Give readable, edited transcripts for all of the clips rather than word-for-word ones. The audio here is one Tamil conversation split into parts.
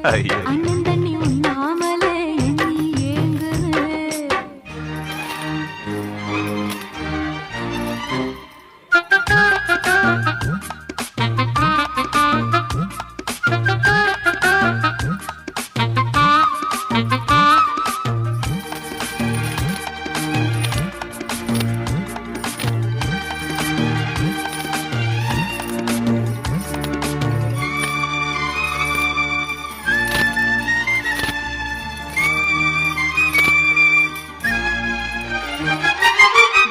அண்ணன் தண்ணி உண்ணாமலே எண்ணி ஏங்குது.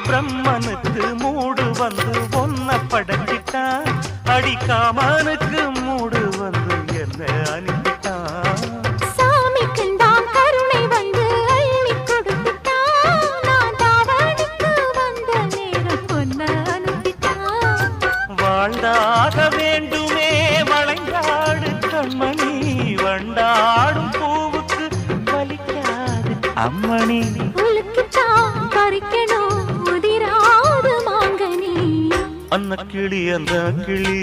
பிரம்மனுக்கு மூடு வந்து ஒன்ன படைச்சிட்டான், அடிக்காமனுக்கு மூடு வந்து என்ன அனுப்பிட்டான். சாமிக்கு தான் கருணை வந்து அள்ளி கொடுத்துட்டான், நான் தாவணிக்கு வந்த நேரம் பொன்ன அனுப்பிட்டான். வாழ்ந்தாக வேண்டுமே வளைந்தாடு கண்மணி, வண்டாடும் பூவுக்கு வலிக்காது அம்மணி. உலுக்கிட்டான் பறிக்கணும் உதிராது மாங்கனி, அன்ன கிளி அந்த கிளி